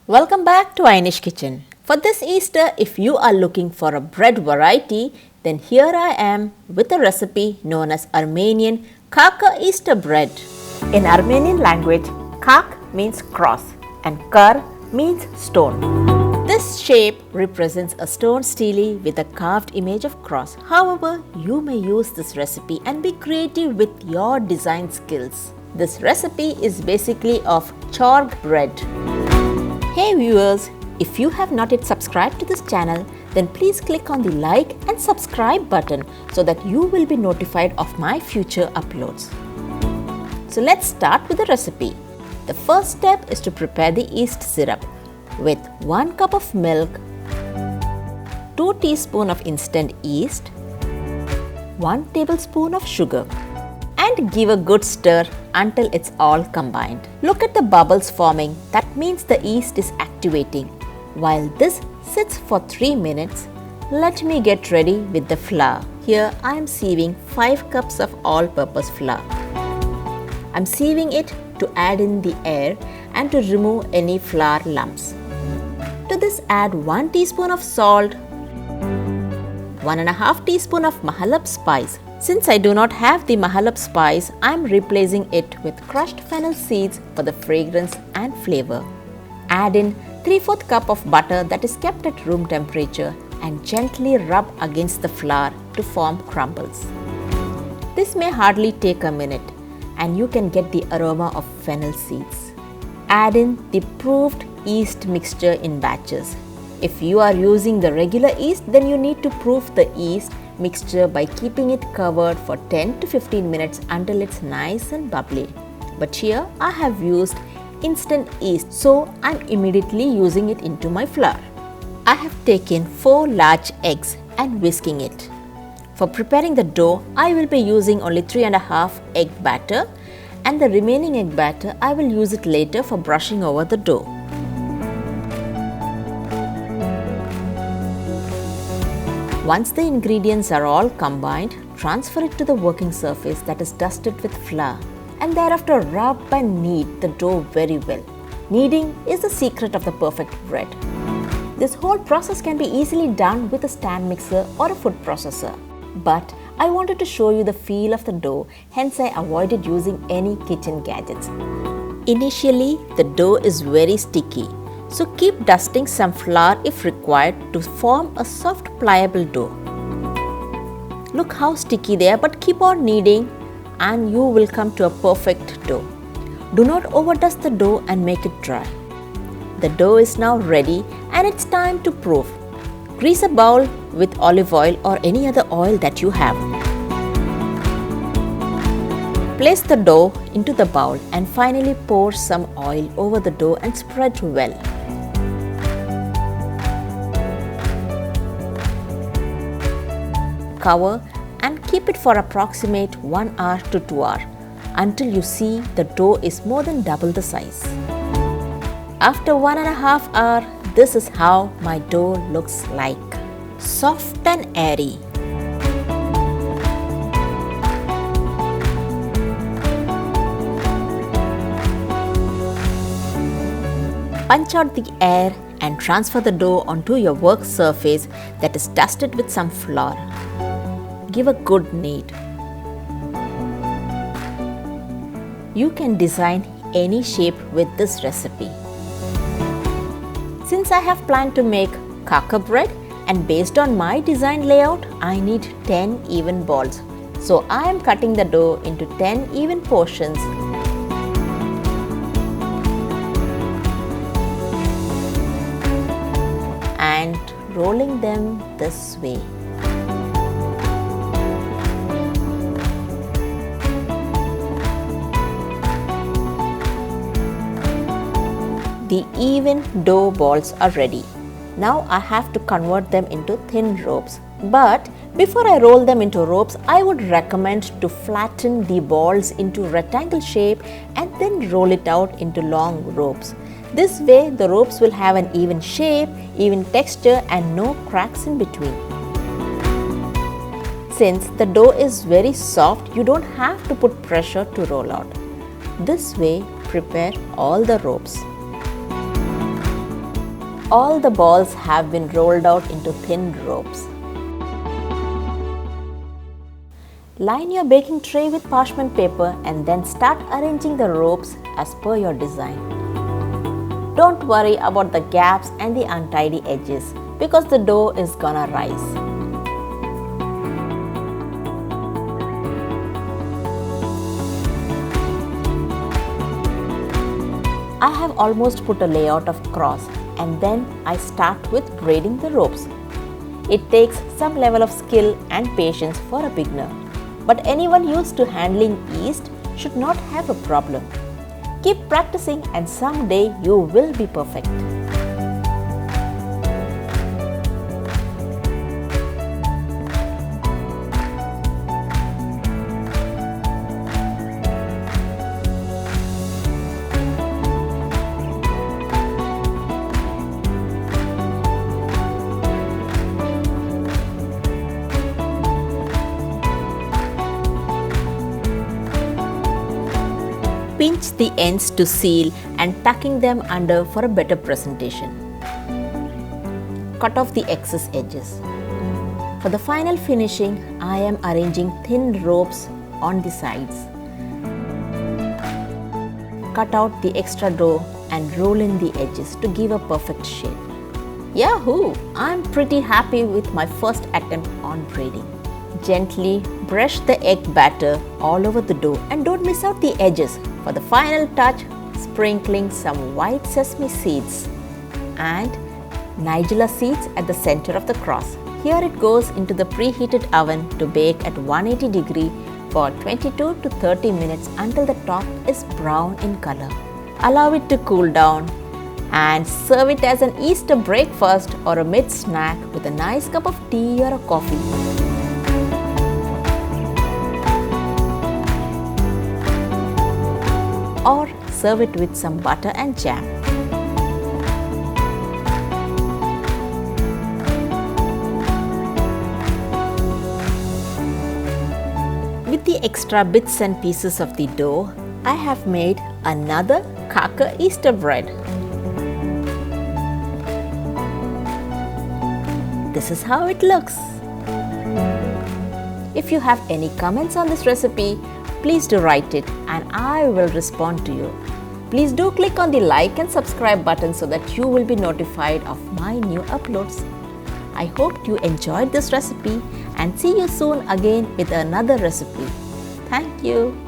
Welcome back to Inishkitchen. For this Easter, if you are looking for a bread variety, then here I am with a recipe known as Armenian kaka Easter bread. In Armenian language, kak means cross and kar means stone. This shape represents a stone stele with a carved image of cross. However, you may use this recipe and be creative with your design skills. This recipe is basically of chalk bread. Hey viewers, if you have not yet subscribed to this channel, then please click on the like and subscribe button so that you will be notified of my future uploads. So let's start with the recipe. The first step is to prepare the yeast syrup with 1 cup of milk, 2 teaspoons of instant yeast, 1 tablespoon of sugar, and give a good stir until it's all combined. Look at the bubbles forming, that means the yeast is activating. While this sits for 3 minutes, let me get ready with the flour. Here I am sieving 5 cups of all-purpose flour. I'm sieving it to add in the air and to remove any flour lumps. To this add 1 teaspoon of salt, 1.5 teaspoon of mahalab spice. Since I do not have the mahalab spice, I am replacing it with crushed fennel seeds for the fragrance and flavor. Add in 3/4 cup of butter that is kept at room temperature and gently rub against the flour to form crumbles. This may hardly take a minute and you can get the aroma of fennel seeds. Add in the proofed yeast mixture in batches. If you are using the regular yeast, then you need to proof the yeast mixture by keeping it covered for 10 to 15 minutes until it's nice and bubbly. But here I have used instant yeast, so I'm immediately using it into my flour. I have taken 4 large eggs and whisking it. For preparing the dough, I will be using only 3.5 egg batter, and the remaining egg batter I will use it later for brushing over the dough. Once the ingredients are all combined, transfer it to the working surface that is dusted with flour and thereafter rub and knead the dough very well. Kneading is the secret of the perfect bread. This whole process can be easily done with a stand mixer or a food processor. But I wanted to show you the feel of the dough, hence I avoided using any kitchen gadgets. Initially, the dough is very sticky. So keep dusting some flour if required to form a soft pliable dough. Look how sticky they are, but keep on kneading and you will come to a perfect dough. Do not overdust the dough and make it dry. The dough is now ready and it's time to proof. Grease a bowl with olive oil or any other oil that you have. Place the dough into the bowl and finally pour some oil over the dough and spread well. Cover and keep it for approximate 1 hour to 2 hours until you see the dough is more than double the size. After 1.5 hours, this is how my dough looks like. Soft and airy. Punch out the air and transfer the dough onto your work surface that is dusted with some flour. Give a good knead. You can design any shape with this recipe. Since I have planned to make Khachkar bread and based on my design layout, I need 10 even balls. So I am cutting the dough into 10 even portions. And rolling them this way. The even dough balls are ready. Now I have to convert them into thin ropes. But before I roll them into ropes, I would recommend to flatten the balls into rectangle shape and then roll it out into long ropes. This way the ropes will have an even shape, even texture and no cracks in between. Since the dough is very soft, you don't have to put pressure to roll out. This way, prepare all the ropes. All the balls have been rolled out into thin ropes. Line your baking tray with parchment paper and then start arranging the ropes as per your design. Don't worry about the gaps and the untidy edges because the dough is gonna rise. I have almost put a layout of cross and then I start with braiding the ropes. It takes some level of skill and patience for a beginner, but anyone used to handling yeast should not have a problem. Keep practicing and someday you will be perfect. Pinch the ends to seal and tucking them under for a better presentation. Cut off the excess edges. For the final finishing, I am arranging thin ropes on the sides. Cut out the extra dough and roll in the edges to give a perfect shape. Yahoo! I'm pretty happy with my first attempt on braiding. Gently brush the egg batter all over the dough and don't miss out the edges. For the final touch, sprinkling some white sesame seeds and nigella seeds at the center of the cross. Here it goes into the preheated oven to bake at 180 degrees for 22 to 30 minutes until the top is brown in color. Allow it to cool down and serve it as an Easter breakfast or a mid-snack with a nice cup of tea or a coffee. Or serve it with some butter and jam. With the extra bits and pieces of the dough, I have made another Kachkar Easter bread. This is how it looks. If you have any comments on this recipe, please do write it and I will respond to you. Please do click on the like and subscribe button so that you will be notified of my new uploads. I hope you enjoyed this recipe and see you soon again with another recipe. Thank you.